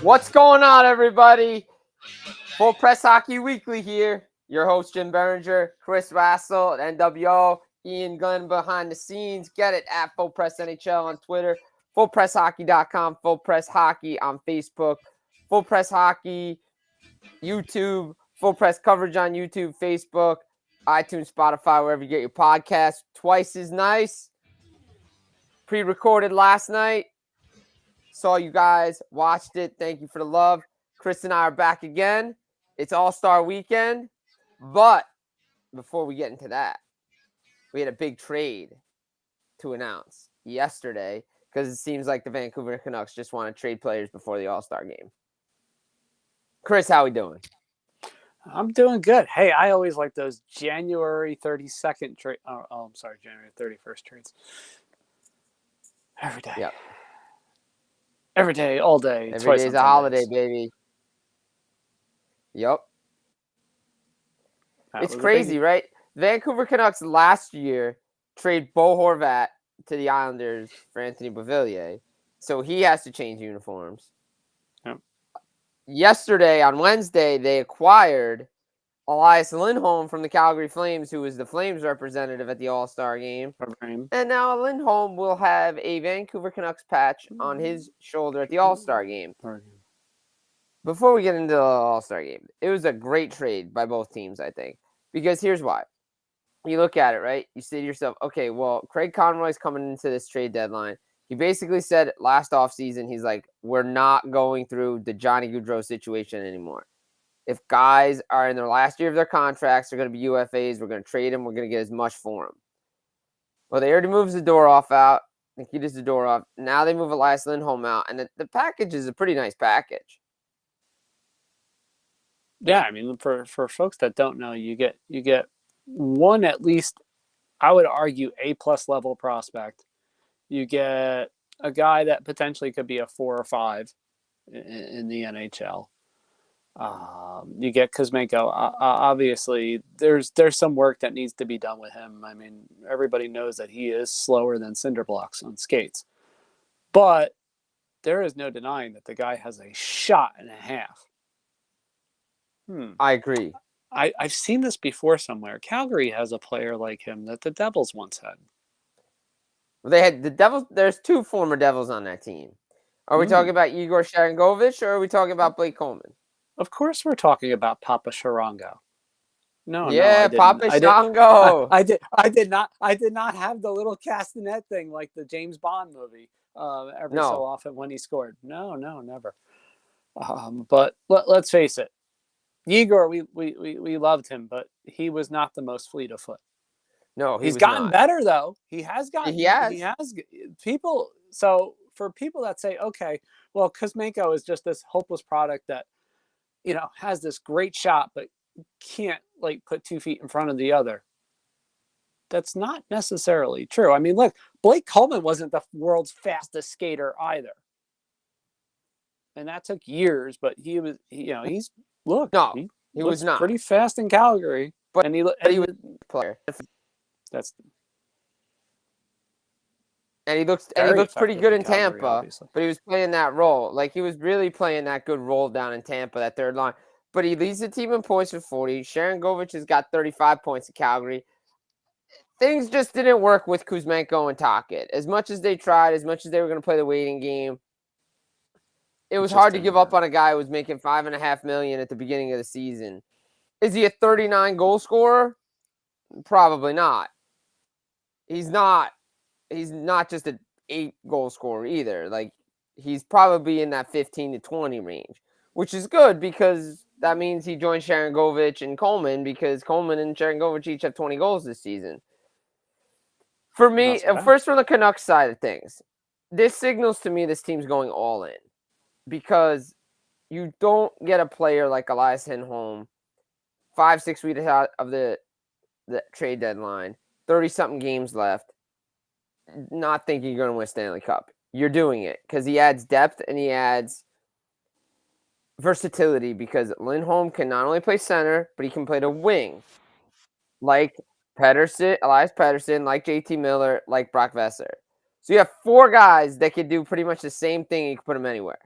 What's going on, everybody? Full Press Hockey Weekly here. Your host, Jim Berenger, Chris Rassel at NWO, Ian Glenn behind the scenes. Get it at Full Press NHL on Twitter, fullpresshockey.com, Full Press Hockey on Facebook, Full Press Hockey, YouTube, Full Press coverage on YouTube, Facebook, iTunes, Spotify, wherever you get your podcasts. Twice as nice. Pre-recorded last night. Saw you guys, watched it. Thank you for the love. Chris and I are back again. It's All-Star Weekend. But before we get into that, we had a big trade to announce yesterday because it seems like the Vancouver Canucks just want to trade players before the All-Star game. Chris, how we doing? I'm doing good. Hey, I always like those January 32nd trade. I'm sorry, January 31st trades. Every day. Yep. Every day, all day. Every day's a holiday, baby. Yep. It's crazy, right? Vancouver Canucks last year trade Bo Horvat to the Islanders for Anthony Beauvillier, so he has to change uniforms. Yep. Yesterday, on Wednesday, they acquired Elias Lindholm from the Calgary Flames, who was the Flames representative at the All-Star game. And now Lindholm will have a Vancouver Canucks patch on his shoulder at the All-Star game. Before we get into the All-Star game, it was a great trade by both teams, I think. Because here's why. You look at it, right? You say to yourself, okay, well, Craig Conroy's coming into this trade deadline. He basically said last offseason, he's like, we're not going through the Johnny Gaudreau situation anymore. If guys are in their last year of their contracts, they're going to be UFAs. We're going to trade them. We're going to get as much for them. Well, they already moved Zadorov out. Nikita Zadorov. Now they move Elias Lindholm out. And the package is a pretty nice package. Yeah, I mean, for folks that don't know, you get one at least, I would argue, A-plus level prospect. You get a guy that potentially could be a 4 or 5 in the NHL. You get Kuzmenko. Obviously, there's some work that needs to be done with him. I mean, everybody knows that he is slower than cinder blocks on skates, but there is no denying that the guy has a shot and a half. I agree. I've seen this before somewhere. Calgary has a player like him that the Devils once had. Well, they had the Devils. There's 2 former Devils on that team. Are we talking about Igor Sharangovich or are we talking about Blake Coleman? Of course, we're talking about Papa Sharango. No, Papa Sharango. I did not have the little castanet thing like the James Bond movie. So often when he scored. No, never. But let's face it, Igor, we loved him, but he was not the most fleet of foot. No, he's gotten better though. He has gotten. He has people. So for people that say, okay, well, Kuzmenko is just this hopeless product that, has this great shot, but can't put 2 feet in front of the other. That's not necessarily true. I mean, look, Blake Coleman wasn't the world's fastest skater either. And that took years, but he was, he was not pretty fast in Calgary, but he was a player. And he looks pretty good in Tampa, obviously. But he was playing that role. He was really playing that good role down in Tampa, that third line. But he leads the team in points with 40. Sharangovich has got 35 points in Calgary. Things just didn't work with Kuzmenko and Tocchet. As much as they tried, as much as they were going to play the waiting game, it was hard to give up on a guy who was making $5.5 million at the beginning of the season. Is he a 39 goal scorer? Probably not. He's not just an 8 goal scorer either. He's probably in that 15 to 20 range, which is good because that means he joined Sharangovich and Coleman because Coleman and Sharangovich each have 20 goals this season. For me, first from the Canucks side of things, this signals to me this team's going all in because you don't get a player like Elias Lindholm 5-6 weeks out of the trade deadline, 30-something games left, not thinking you're going to win Stanley Cup. You're doing it because he adds depth and he adds versatility because Lindholm can not only play center, but he can play the wing. Like Elias Pettersson, like JT Miller, like Brock Besser. So you have 4 guys that can do pretty much the same thing. You can put them anywhere.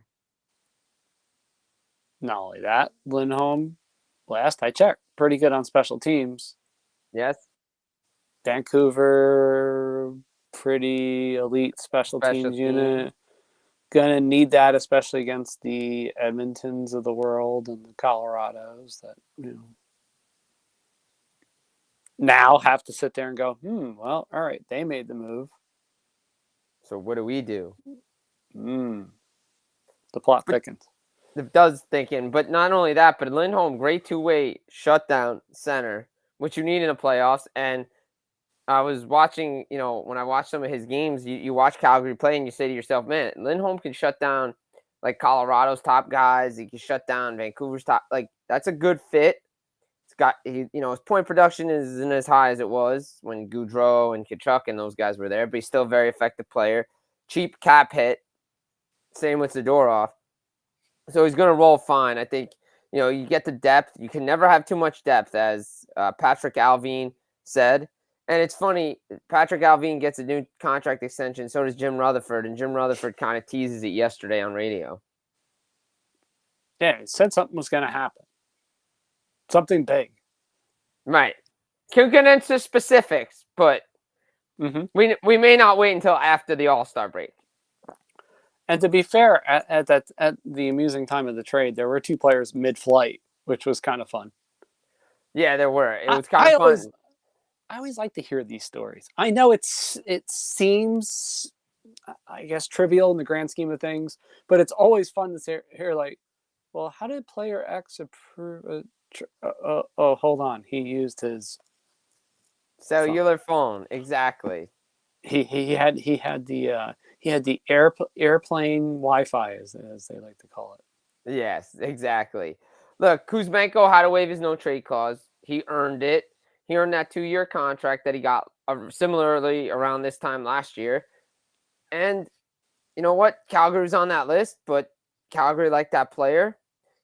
not only that, Lindholm, last I checked, pretty good on special teams. Yes. Vancouver, pretty elite special teams unit. Gonna need that, especially against the Edmontons of the world and the Colorados that, now have to sit there and go, well, all right, they made the move. So what do we do? The plot thickens. It does thicken, but not only that, but Lindholm, great two-way shutdown center, which you need in the playoffs. And I was watching, when I watch some of his games, you watch Calgary play and you say to yourself, man, Lindholm can shut down like Colorado's top guys. He can shut down Vancouver's top. Like, that's a good fit. It's got, his point production isn't as high as it was when Gaudreau and Tkachuk and those guys were there, but he's still a very effective player. Cheap cap hit. Same with Zadorov. So he's going to roll fine. I think, you get the depth. You can never have too much depth, as Patrick Allvin said. And it's funny, Patrick Allvin gets a new contract extension. So does Jim Rutherford. And Jim Rutherford kind of teases it yesterday on radio. Yeah, he said something was going to happen. Something big. Right. Can't get into specifics, but we may not wait until after the All Star break. And to be fair, at the amusing time of the trade, there were two players mid-flight, which was kind of fun. Yeah, there were. It was kind of fun. I always like to hear these stories. I know it seems, I guess, trivial in the grand scheme of things, but it's always fun to hear like, well, how did player X approve? Hold on, he used his cellular phone. Exactly. He had the airplane Wi-Fi, as they like to call it. Yes, exactly. Look, Kuzmenko had to waive his no trade clause. He earned it. He earned that 2-year contract that he got similarly around this time last year. And you know what? Calgary's on that list, but Calgary liked that player.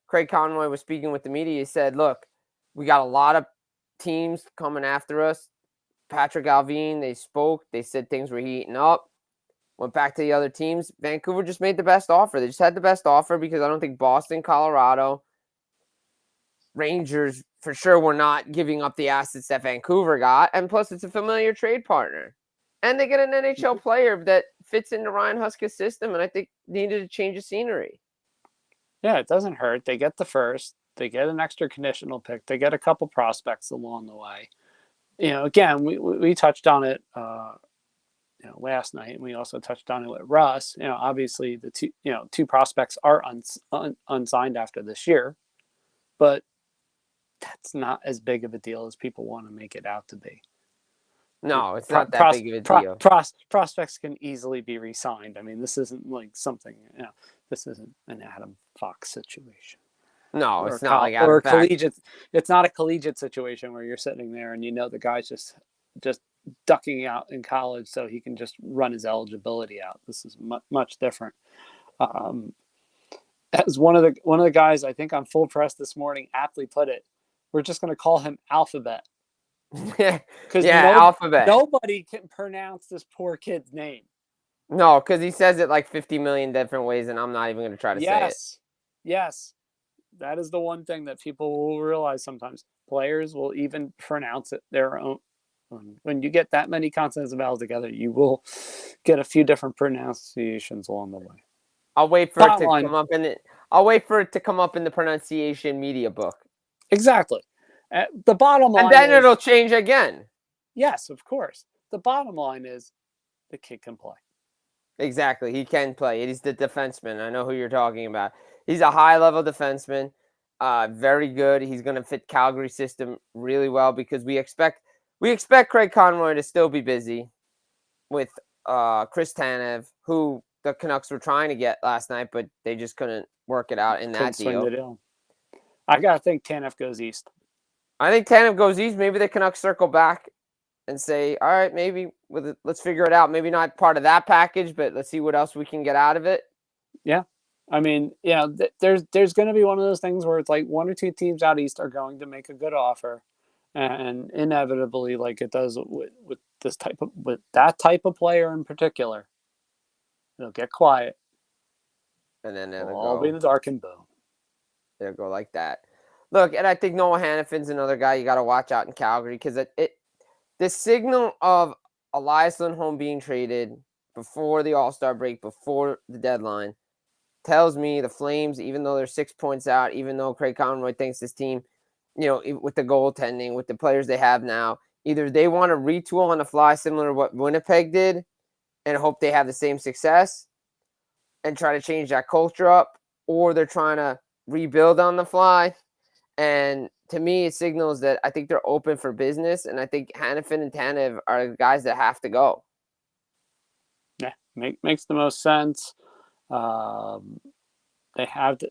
Craig Conroy was speaking with the media. He said, look, we got a lot of teams coming after us. Patrick Allvin, they spoke. They said things were heating up. Went back to the other teams. Vancouver just made the best offer. They just had the best offer because I don't think Boston, Colorado, Rangers for sure were not giving up the assets that Vancouver got. And plus, it's a familiar trade partner. And they get an NHL player that fits into Ryan Huska's system, and I think needed a change of scenery. Yeah, it doesn't hurt. They get the first. They get an extra conditional pick. They get a couple prospects along the way. Again, we touched on it last night, and we also touched on it with Russ. Obviously the two prospects are unsigned after this year, but that's not as big of a deal as people want to make it out to be. No, it's not that big of a deal. Prospects can easily be re-signed. I mean, this isn't like something. This isn't an Adam Fox situation. No, it's not like Adam Fox. Collegiate. It's not a collegiate situation where you're sitting there and the guy's just ducking out in college so he can just run his eligibility out. This is much different. As one of the guys I think on Full Press this morning aptly put it, we're just going to call him Alphabet. Because Alphabet. Nobody can pronounce this poor kid's name. No, because he says it like 50 million different ways, and I'm not even going to try to say it. Yes. That is the one thing that people will realize sometimes. Players will even pronounce it their own. When you get that many consonants and vowels together, you will get a few different pronunciations along the way. I'll wait for it to come up in it. I'll wait for it to come up in the pronunciation media book. Exactly. The bottom line, and then it'll change again. Yes, of course. The bottom line is the kid can play. Exactly, he can play. He's the defenseman. I know who you're talking about. He's a high-level defenseman, very good. He's going to fit Calgary's system really well because we expect Craig Conroy to still be busy with Chris Tanev, who the Canucks were trying to get last night, but they just couldn't work it out in that deal. I got to think Tanev goes east. I think Tanev goes east. Maybe the Canucks circle back and say, all right, maybe let's figure it out. Maybe not part of that package, but let's see what else we can get out of it. Yeah. I mean, there's going to be one of those things where it's like one or two teams out east are going to make a good offer, and inevitably, like it does with that type of player in particular, it'll get quiet, and then it'll all be in the dark and boom. They'll go like that. Look, and I think Noah Hannafin's another guy you got to watch out in Calgary because the signal of Elias Lindholm being traded before the All-Star break, before the deadline, tells me the Flames, even though they're 6 points out, even though Craig Conroy thinks this team, with the goaltending, with the players they have now, either they want to retool on the fly, similar to what Winnipeg did, and hope they have the same success and try to change that culture up, or they're trying to rebuild on the fly. And to me, it signals that I think they're open for business, and I think Hannafin and Tanev are the guys that have to go. Yeah, makes the most sense. They have to,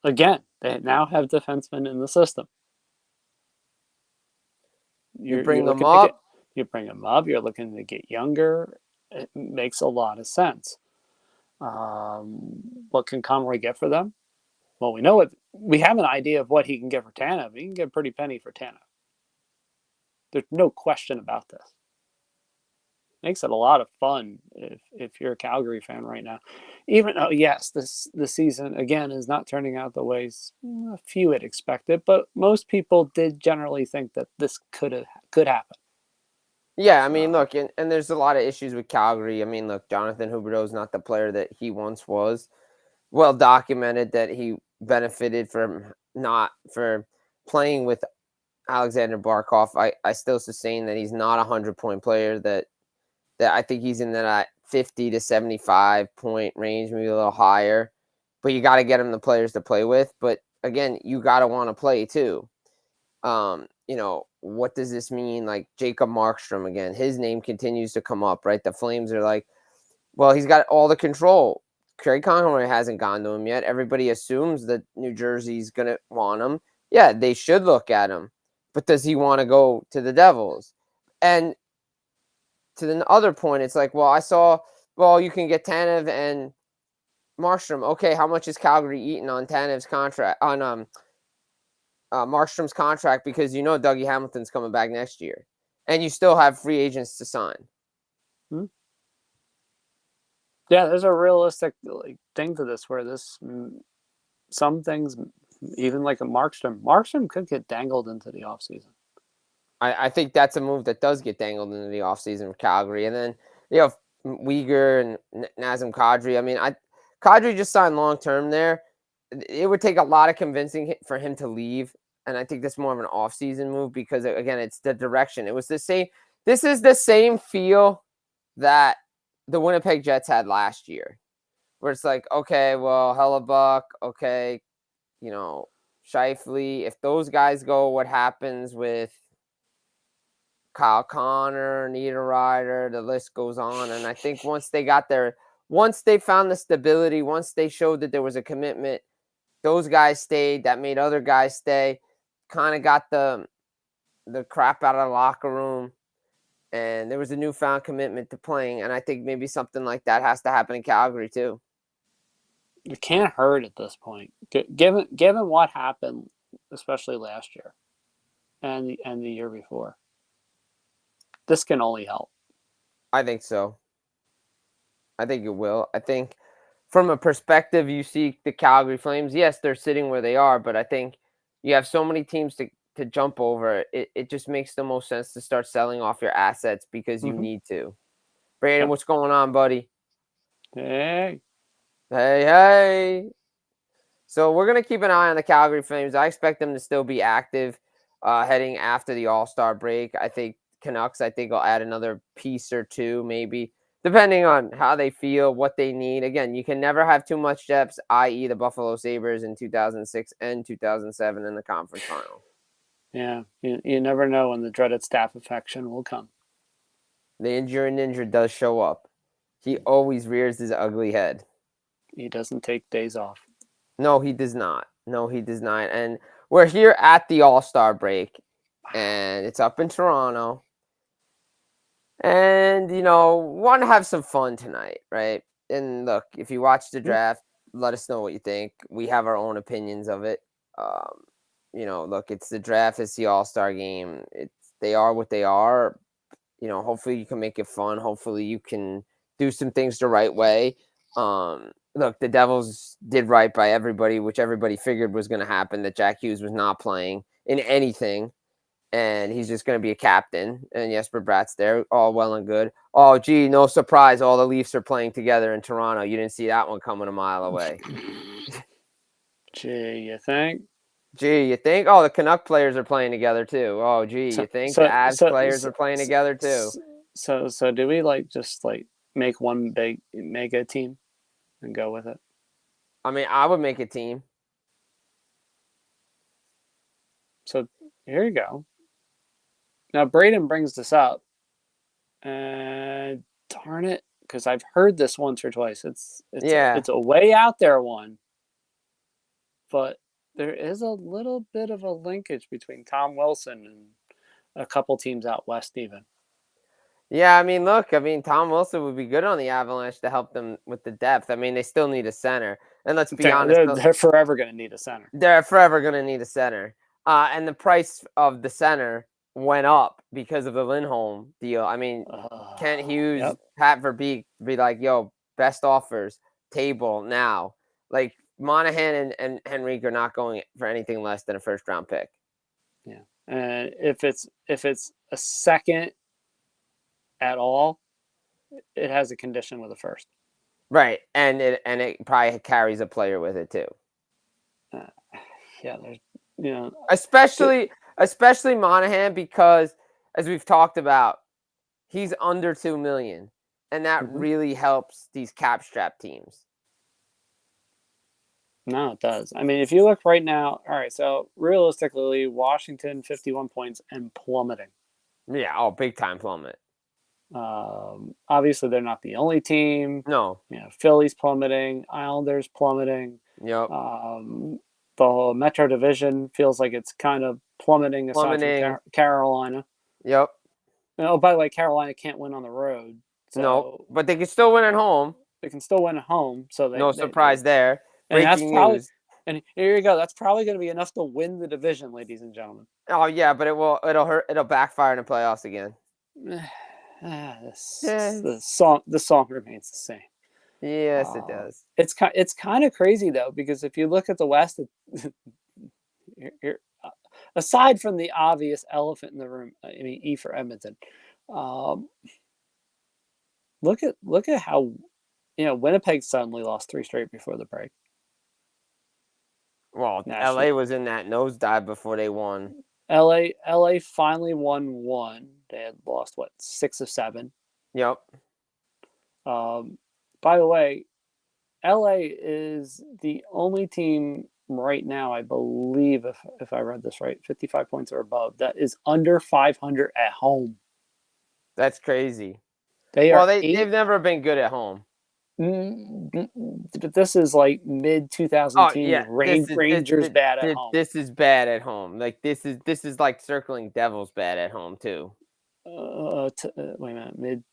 again, they now have defensemen in the system. You bring them up. You bring them up. You're looking to get younger. It makes a lot of sense. What can Conroy get for them? Well, we have an idea of what he can get for Tanev. He can get a pretty penny for Tanev. There's no question about this. Makes it a lot of fun if you're a Calgary fan right now. Even though, yes, the season, again, is not turning out the way a few had expected, but most people did generally think that this could happen. Yeah, I mean, look, and there's a lot of issues with Calgary. I mean, look, Jonathan Huberdeau's not the player that he once was. Well documented that he benefited from not for playing with Alexander Barkov. I still sustain that he's not a 100-point player, that I think he's in that 50 to 75 point range, maybe a little higher. But you got to get him the players to play with. But again, you got to want to play too. What does this mean? Like Jacob Markstrom again, his name continues to come up, right? The Flames are like, well, he's got all the control. Craig Conroy hasn't gone to him yet. Everybody assumes that New Jersey's going to want him. Yeah, they should look at him. But does he want to go to the Devils? And to the other point, it's like, you can get Tanev and Markstrom. Okay, how much is Calgary eating on Tanev's contract, on Markstrom's contract, because Dougie Hamilton's coming back next year, and you still have free agents to sign. Yeah, there's a realistic thing to this where some things, even like a Markstrom could get dangled into the offseason. I think that's a move that does get dangled into the offseason for Calgary. And then, Uyghur and Nazem Kadri. I mean, Kadri just signed long-term there. It would take a lot of convincing for him to leave. And I think that's more of an offseason move because, again, it's the direction. It was the same. This is the same feel that the Winnipeg Jets had last year, where it's like, okay, well, Hellebuck, okay, Scheifele. If those guys go, what happens with Kyle Connor, Niederreiter, the list goes on. And I think once they found the stability, once they showed that there was a commitment, those guys stayed. That made other guys stay. Kind of got the crap out of the locker room. And there was a newfound commitment to playing. And I think maybe something like that has to happen in Calgary too. It can't hurt at this point. Given what happened, especially last year and the year before. This can only help. I think so. I think it will. I think from a perspective, you see the Calgary Flames, yes, they're sitting where they are, but I think you have so many teams to jump over. It just makes the most sense to start selling off your assets because you need to. Brandon, What's going on, buddy? Hey. So we're going to keep an eye on the Calgary Flames. I expect them to still be active heading after the All Star break. I think Canucks, will add another piece or two, maybe, depending on how they feel, what they need. Again, you can never have too much depth, i.e. the Buffalo Sabres in 2006 and 2007 in the conference final. Yeah, you never know when the dreaded staph infection will come. The injury ninja does show up. He always rears his ugly head. He doesn't take days off. No, he does not. And we're here at the All Star break, and it's up in Toronto. And, want to have some fun tonight, right? And look, if you watch the draft, let us know what you think. We have our own opinions of it. Look, it's the draft, it's the All-Star game. They are what they are. Hopefully you can make it fun. Hopefully you can do some things the right way. look, the Devils did right by everybody, which everybody figured was going to happen, that Jack Hughes was not playing in anything, and he's just going to be a captain, and Jesper Bratt's there, all well and good. Oh, gee, no surprise, all the Leafs are playing together in Toronto. You didn't see that one coming a mile away. Gee, you think? Gee, you think? Oh, the Canuck players are playing together, too. Oh, gee, you think? The Avs players are playing together, too. So do we, just make one big mega team and go with it? I mean, I would make a team. So here you go. Now, Braden brings this up, and darn it, because I've heard this once or twice. It's a way out there one, but there is a little bit of a linkage between Tom Wilson and a couple teams out west, even. Yeah, I mean, look, Tom Wilson would be good on the Avalanche to help them with the depth. I mean, they still need a center, and let's be honest, they're forever going to need a center. They're forever going to need a center, and the price of the center went up because of the Lindholm deal. I mean, Kent Hughes, Pat Verbeek be like, "Yo, best offers, table now." Like Monahan and Henrique are not going for anything less than a first-round pick. Yeah, and if it's a second at all, it has a condition with a first. Right, and it probably carries a player with it too. Yeah, there's especially Monahan, because as we've talked about, he's under $2 million, and that really helps these cap strap teams. No, it does. I mean, if you look right now, all right, so realistically, Washington 51 points and plummeting. Yeah, big time plummet. Obviously, they're not the only team. No. Philly's plummeting. Islanders plummeting. Yep. The whole Metro Division feels like it's kind of plummeting aside from Carolina. Yep. Oh, by the way, Carolina can't win on the road. So no, but they can still win at home. They can still win at home. So no surprise there. Breaking news. And here you go. That's probably going to be enough to win the division, ladies and gentlemen. Oh yeah, but it'll hurt. It'll backfire in the playoffs again. The song remains the same. Yes, it does. It's kind of crazy though, because if you look at the West, aside from the obvious elephant in the room, I mean, E for Edmonton. Look at how Winnipeg suddenly lost 3 straight before the break. Well, LA was in that nosedive before they won. LA finally won 1. They had lost 6 of 7. Yep. By the way, LA is the only team right now, I believe, if I read this right, 55 points or above, that is under 500 at home. That's crazy. They've never been good at home. But this is like mid 2010 Rangers bad at home. This is bad at home. Like this is like circling Devils bad at home too. Wait a minute,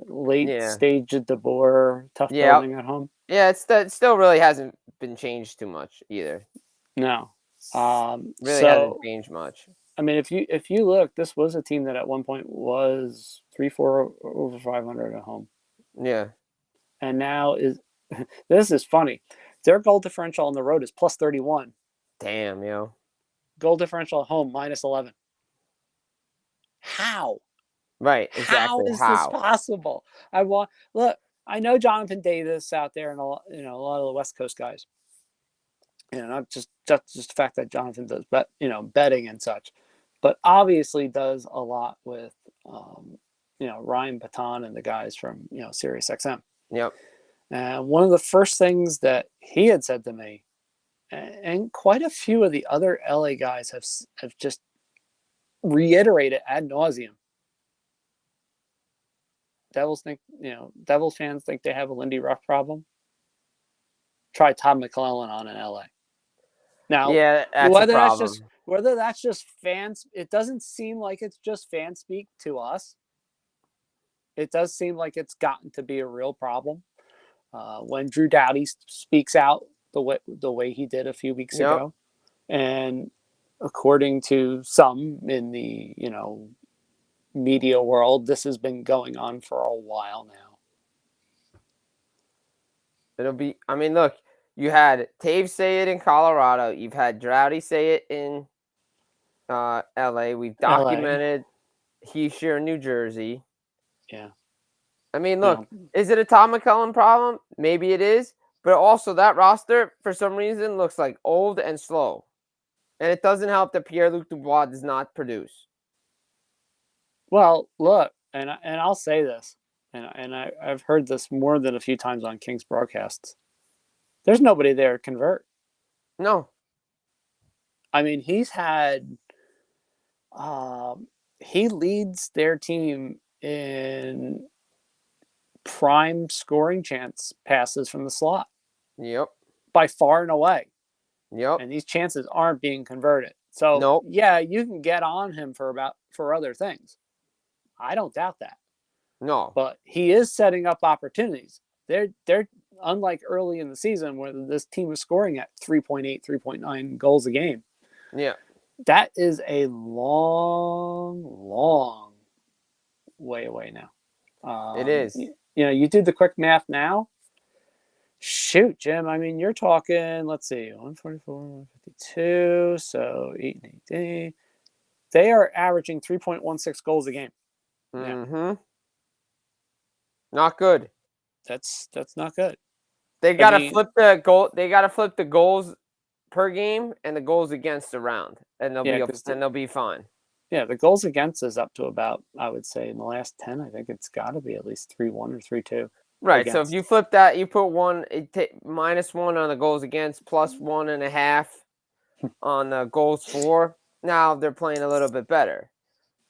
late stage of DeBoer, tough building at home. Yeah, it still really hasn't been changed too much either. No, really hasn't changed much. I mean, if you look, this was a team that at one point was 3-4 over 500 at home. Yeah. And now this is funny. Their goal differential on the road is plus 31. Damn, yo. Goal differential at home minus 11. How? Right, exactly. How is this possible? I know Jonathan Davis out there and a lot of the West Coast guys. Not just the fact that Jonathan does betting and such, but obviously does a lot with Ryan Paton and the guys from Sirius XM. Yep. And one of the first things that he had said to me, and quite a few of the other LA guys have just reiterated ad nauseum. Devils fans think they have a Lindy Ruff problem. Try Todd McClellan on in LA. Now, yeah, that's whether that's just fans, it doesn't seem like it's just fan speak to us. It does seem like it's gotten to be a real problem. When Drew Doughty speaks out the way he did a few weeks ago, and according to some in the media world, this has been going on for a while now. It'll be. I mean, look, you had Taves say it in Colorado. You've had Droughty say it in L.A. We've LA. documented he's here in New Jersey. Yeah. I mean, look, is it a Tom McCullen problem? Maybe it is, but also that roster for some reason looks like old and slow, and it doesn't help that Pierre-Luc Dubois does not produce. Well, look, and I'll say this, and I've heard this more than a few times on Kings broadcasts. There's nobody there to convert. No. I mean, he's had. He leads their team in prime scoring chance passes from the slot. Yep. By far and away. Yep. And these chances aren't being converted. So nope. Yeah, you can get on him for other things. I don't doubt that. No. But he is setting up opportunities. They're unlike early in the season where this team was scoring at 3.8, 3.9 goals a game. Yeah. That is a long, long way away now. It is. You do the quick math now. Shoot, Jim. I mean, you're talking, let's see, 144, 152, so 8 and 8. They are averaging 3.16 goals a game. Mm-hmm. Yeah. Not good. That's not good. They got to flip the goal. They got to flip the goals per game and the goals against around, and they'll be fine. Yeah, the goals against is up to about, I would say, in the last 10, I think it's got to be at least 3-1 or 3-2. Right. Against. So if you flip that, you put -1 on the goals against, +1.5 on the goals for. Now they're playing a little bit better.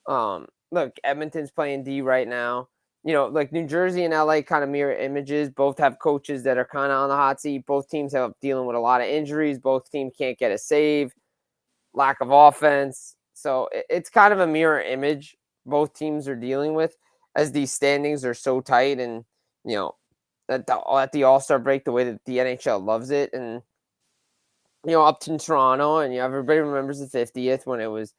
Look, Edmonton's playing D right now. Like New Jersey and LA kind of mirror images. Both have coaches that are kind of on the hot seat. Both teams have dealing with a lot of injuries. Both teams can't get a save. Lack of offense. So it's kind of a mirror image both teams are dealing with, as these standings are so tight, and at the All Star break, the way that the NHL loves it, and up in Toronto, and everybody remembers the 50th when it was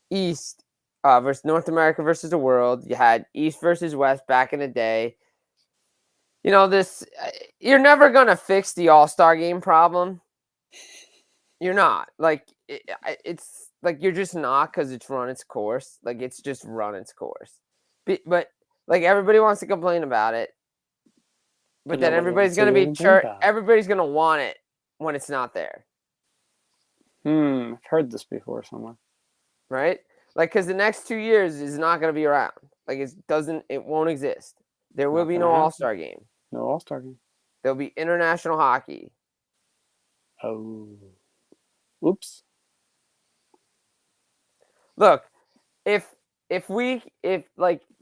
East versus North America versus the world. You had East versus West back in the day. You're never gonna fix the All Star game problem. You're not. Like it's like you're just not, because it's run its course. Like it's just run its course. But like everybody wants to complain about it. But then everybody's gonna be everybody's gonna want it when it's not there. I've heard this before somewhere. Right? Like, because the next 2 years is not gonna be around. Like it won't exist. There will be no All-Star game. No All-Star game. There'll be international hockey. Oh. Oops. Look, if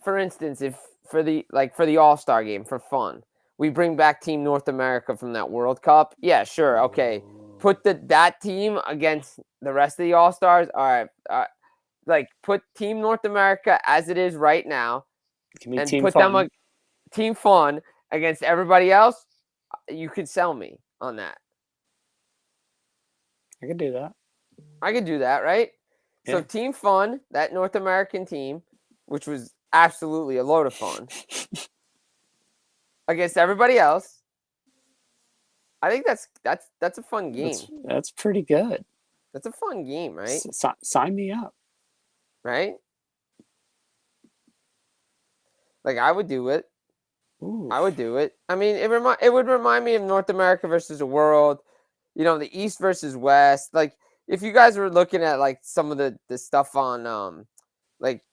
for instance, if for the All-Star game for fun, we bring back Team North America from that World Cup. Yeah, sure. Okay. Put that team against the rest of the All-Stars. All right. Like put Team North America as it is right now, and put them Team Fun against everybody else. You could sell me on that. I could do that. I could do that, right? Yeah. So Team Fun, that North American team, which was absolutely a load of fun, against everybody else. I think that's a fun game. That's pretty good. That's a fun game, right? Sign me up. Right? Like I would do it. Ooh. I would do it. I mean, it would remind me of North America versus the world. The East versus West. Like if you guys were looking at like some of the stuff on like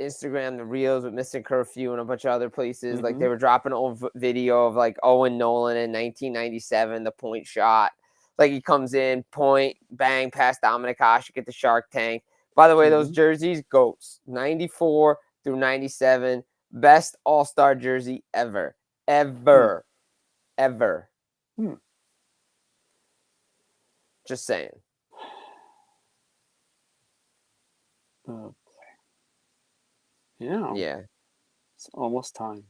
Instagram, the reels with Missing Curfew and a bunch of other places, mm-hmm. Like they were dropping old video of like Owen Nolan in 1997, the point shot. Like he comes in, point, bang, past Dominic Hasek at the Shark Tank. By the way, mm-hmm. Those jerseys, GOATs, 94 through 97, best All-Star jersey ever. Ever. Just saying. Oh, yeah. It's almost time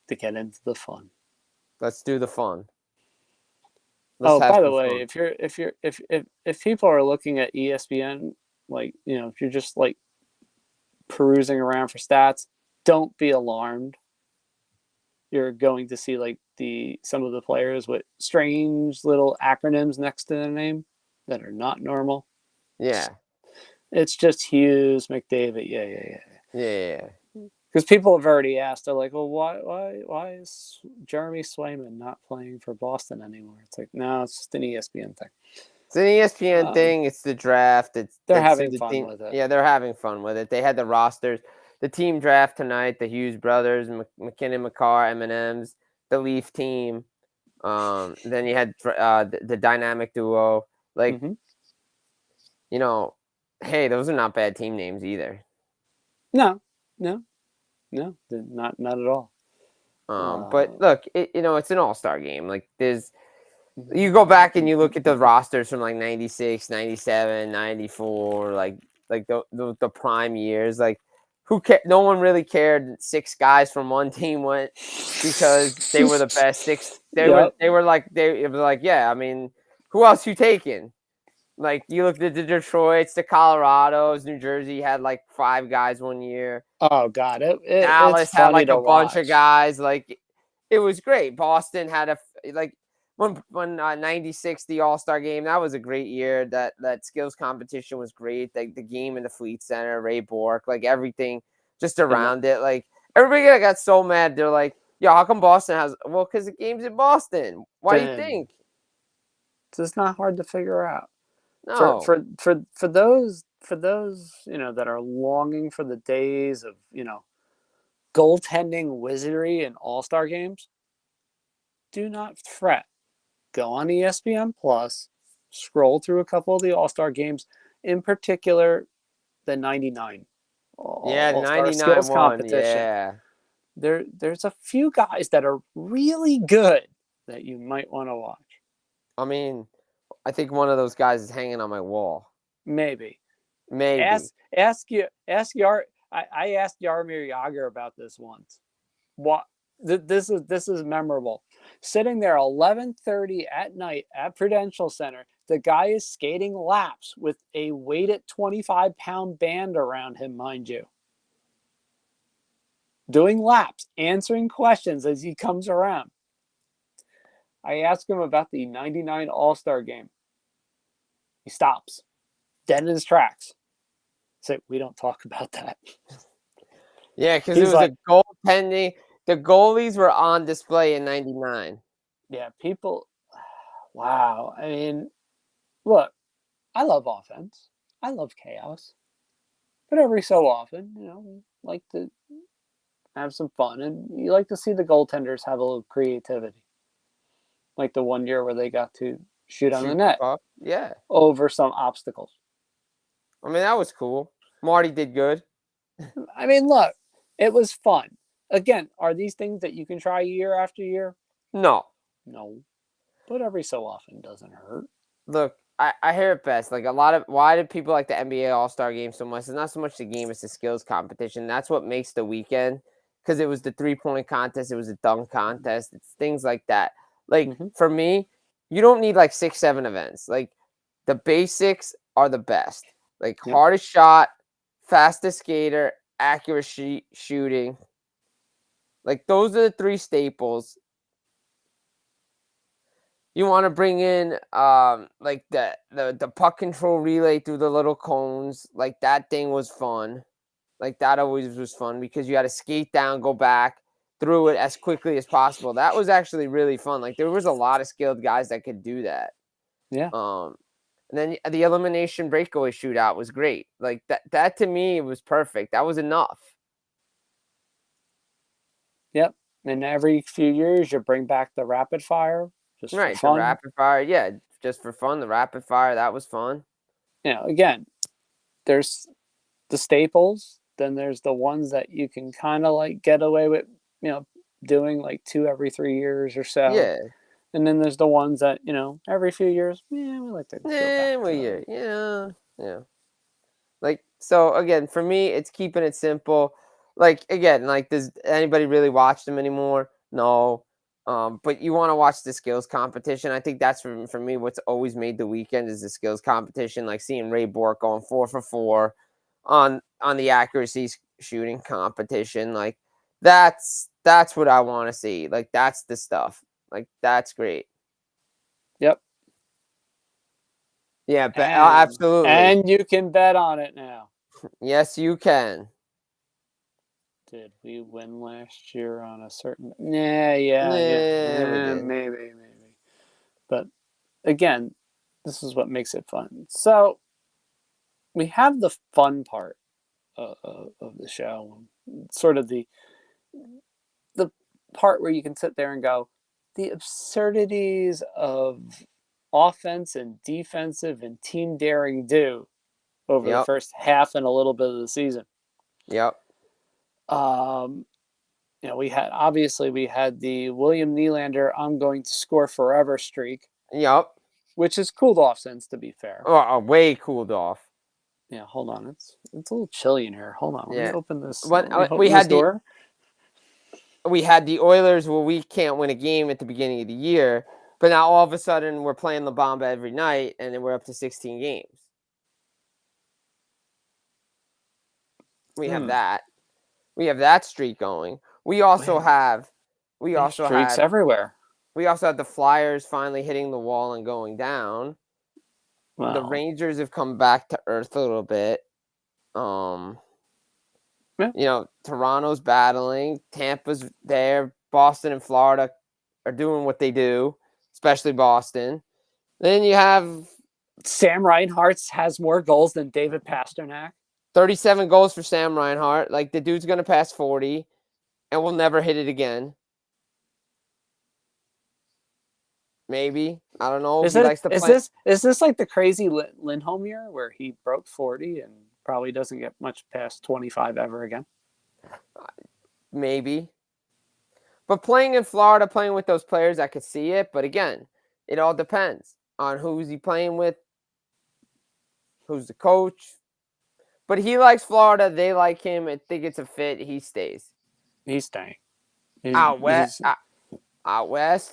to get into the fun. Let's do the fun. By the way, if people are looking at ESPN, like, if you're just like perusing around for stats, don't be alarmed. you're going to see like some of the players with strange little acronyms next to their name that are not normal. Yeah. It's just Hughes, McDavid. Yeah. Because people have already asked, they're like, well, why is Jeremy Swayman not playing for Boston anymore? It's like, no, it's just an ESPN thing. It's an ESPN thing. It's the draft. They're having fun with it. Yeah, they're having fun with it. They had the rosters, the team draft tonight. The Hughes brothers, McKinnon, McCarr, M&Ms, the Leaf team. Then you had the dynamic duo. Like, hey, those are not bad team names either. No, not at all. But look, it's an all-star game. Like, you go back and you look at the rosters from like 96, 97, 94, like the prime years. Like, no one really cared. 6 guys from one team went because they were the best 6. It was like, yeah, I mean, who else you taking? Like, you looked at the Detroits, the Colorados, New Jersey had like 5 guys one year. Oh God, Dallas had like a bunch of guys. Like, it was great. Boston had when 96, the All Star game, that was a great year. That skills competition was great. Like, the game in the Fleet Center, Ray Bork, like everything just around it. Like, everybody got so mad. They're like, "Yo, how come Boston has?" Well, because the game's in Boston. Why do you think? It's just not hard to figure out. No. For those that are longing for the days of goaltending wizardry in All-Star games, do not fret. Go on ESPN Plus, scroll through a couple of the All-Star games, in particular the 99 All-Star skills competition. Yeah. There's a few guys that are really good that you might want to watch. I mean, I think one of those guys is hanging on my wall. Maybe. I ask Yarmir Jagr about this once. What this is memorable. Sitting there 11:30 at night at Prudential Center, the guy is skating laps with a weighted 25-pound band around him, mind you. Doing laps, answering questions as he comes around. I ask him about the 99 All-Star game. He stops, dead in his tracks. So we don't talk about that. Yeah, because it was a goaltending. The goalies were on display in 99. Yeah, people. Wow. I mean, look, I love offense. I love chaos. But every so often, like to have some fun. And you like to see the goaltenders have a little creativity. Like the one year where they got to shoot on the net. Yeah. Over some obstacles. I mean, that was cool. Marty did good. I mean, look, it was fun. Again, are these things that you can try year after year? No. But every so often doesn't hurt. Look, I hear it best. Like, why do people like the NBA All-Star game so much? It's not so much the game, it's the skills competition. That's what makes the weekend. Because it was the 3-point contest, it was a dunk contest. It's things like that. Like, for me, you don't need like 6, 7 events. Like, the basics are the best. Like, hardest shot, fastest skater, accurate shooting. Like, those are the 3 staples. You want to bring in like the puck control relay through the little cones. Like, that thing was fun. Like, that always was fun because you had to skate down, go back through it as quickly as possible. That was actually really fun. Like, there was a lot of skilled guys that could do that. Yeah. And then the elimination breakaway shootout was great. Like, that to me was perfect. That was enough. Yep. And every few years you bring back the rapid fire. Just for fun. The rapid fire, yeah, just for fun. The rapid fire, that was fun. Again, there's the staples. Then there's the ones that you can kind of like get away with, doing like 2 every 3 years or so. Yeah. And then there's the ones that every few years, we like to go back. Yeah. Like, so again, for me, it's keeping it simple. Like, again, like, does anybody really watch them anymore? No. But you want to watch the skills competition. I think that's for me what's always made the weekend is the skills competition. Like, seeing Ray Bork going 4 for 4 on the accuracy shooting competition. Like, that's That's what I want to see. Like, that's the stuff. Like, that's great. Yep. Yeah, absolutely. And you can bet on it now. Yes, you can. Did we win last year on a certain? Yeah, we did. maybe. But again, this is what makes it fun. So we have the fun part of the show, sort of the part where you can sit there and go, the absurdities of offense and defensive and team daring do over the first half and a little bit of the season. Yep. We had the William Nylander "I'm going to score forever" streak. Yep. Which has cooled off since, to be fair. Oh, way cooled off. Yeah, hold on. It's a little chilly in here. Hold on. Let me open this. We had door. We had the Oilers. Well, we can't win a game at the beginning of the year, but now all of a sudden we're playing La Bamba every night, and then we're up to 16 games. We have that. We have that streak going. We also have streaks everywhere. We also have the Flyers finally hitting the wall and going down. Wow. The Rangers have come back to earth a little bit. Toronto's battling. Tampa's there. Boston and Florida are doing what they do, especially Boston. Then you have Sam Reinhart has more goals than David Pastrnak. 37 goals for Sam Reinhart. Like, the dude's going to pass 40, and we'll never hit it again. Maybe. I don't know. Is this like the crazy Lindholm year where he broke 40 and probably doesn't get much past 25 ever again? Maybe. But playing in Florida, playing with those players, I could see it. But again, it all depends on who's he playing with, who's the coach. But he likes Florida. They like him. I think it's a fit. He stays. He's staying. Out west,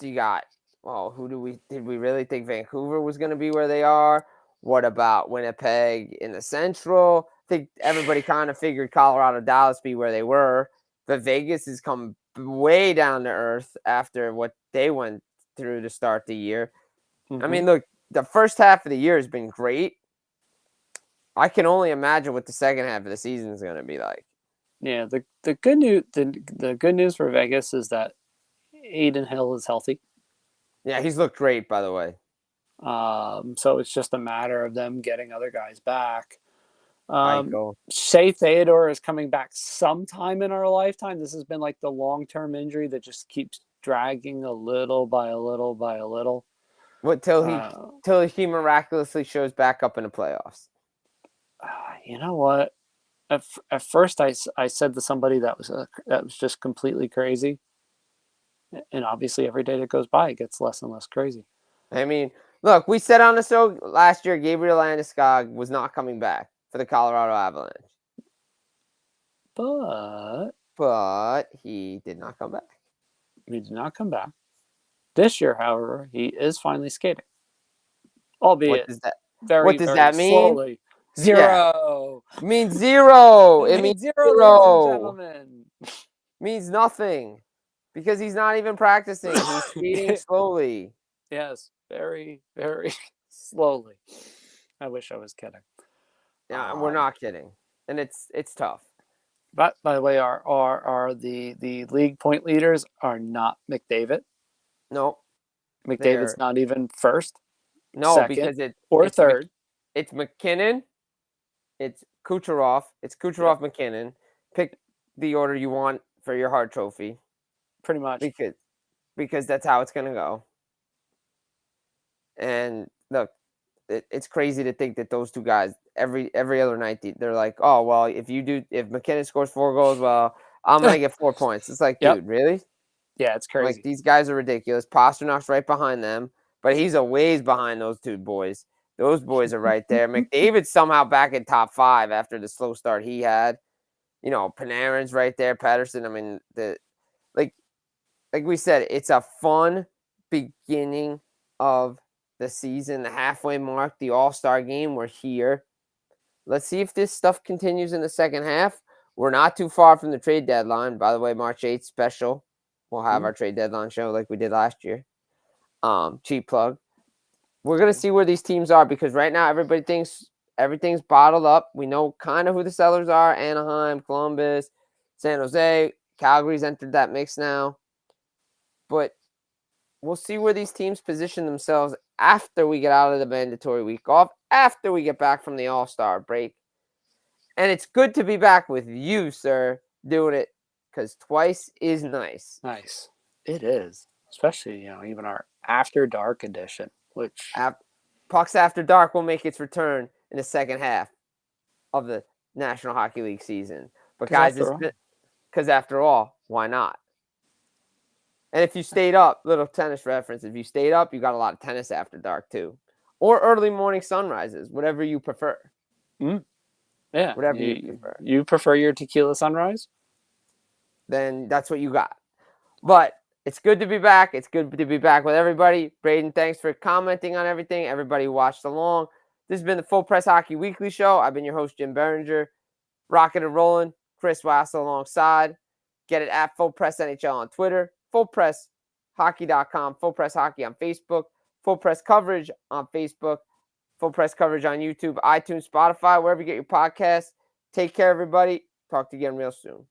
you got, did we really think Vancouver was going to be where they are? What about Winnipeg in the Central? I think everybody kind of figured Colorado, Dallas be where they were. But Vegas has come way down to earth after what they went through to start the year. Mm-hmm. I mean, look, the first half of the year has been great. I can only imagine what the second half of the season is going to be like. Yeah, the good news the good news for Vegas is that Adin Hill is healthy. Yeah, he's looked great, by the way. So it's just a matter of them getting other guys back. Shea Theodore is coming back sometime in our lifetime. This has been like the long-term injury that just keeps dragging a little by a little by a little. Till he miraculously shows back up in the playoffs. You know what? At first, I said to somebody that was just completely crazy, and obviously every day that goes by, it gets less and less crazy. I mean, look, we said on the show last year, Gabriel Landeskog was not coming back for the Colorado Avalanche, but he did not come back. He did not come back. This year, however, he is finally skating, albeit what does that mean? Slowly. Zero. Yeah. It means zero. It means zero, ladies and gentlemen. Means nothing because he's not even practicing. He's skating slowly. Yes, very, very slowly. I wish I was kidding. Yeah, we're not kidding, and it's tough. But by the way, the league point leaders are not McDavid. No, McDavid's not even first. No, second, because it's third. It's McKinnon. It's Kucherov. It's Kucherov, McKinnon. Pick the order you want for your Hart Trophy. Pretty much. Because that's how it's going to go. And look, it's crazy to think that those two guys, every other night, they're like, oh, well, if McKinnon scores 4 goals, well, I'm going to get 4 points. It's like, dude, really? Yeah, it's crazy. Like, these guys are ridiculous. Pasternak's right behind them, but he's a ways behind those two boys. Those boys are right there. McDavid's somehow back in top 5 after the slow start he had. Panarin's right there. Patterson. I mean, like we said, it's a fun beginning of the season, the halfway mark, the All Star game. We're here. Let's see if this stuff continues in the second half. We're not too far from the trade deadline. By the way, March 8th special. We'll have our trade deadline show like we did last year. Cheap plug. We're going to see where these teams are because right now everybody thinks everything's bottled up. We know kind of who the sellers are. Anaheim, Columbus, San Jose. Calgary's entered that mix now. But we'll see where these teams position themselves after we get out of the mandatory week off, after we get back from the All Star break. And it's good to be back with you, sir, doing it because twice is nice. Nice. It is. Especially, even our After Dark edition, which... Pucks After Dark will make its return in the second half of the National Hockey League season. But guys, because after all, why not? And if you stayed up, little tennis reference, if you stayed up, you got a lot of tennis after dark too. Or early morning sunrises, whatever you prefer. Yeah. Whatever you prefer. You prefer your tequila sunrise? Then that's what you got. But it's good to be back. It's good to be back with everybody. Braden, thanks for commenting on everything. Everybody who watched along. This has been the Full Press Hockey Weekly Show. I've been your host, Jim Behringer. Rocking and rolling. Chris Wassel alongside. Get it at Full Press NHL on Twitter. FullPressHockey.com. Full Press Hockey on Facebook. Full Press Coverage on Facebook. Full Press Coverage on YouTube, iTunes, Spotify, wherever you get your podcasts. Take care, everybody. Talk to you again real soon.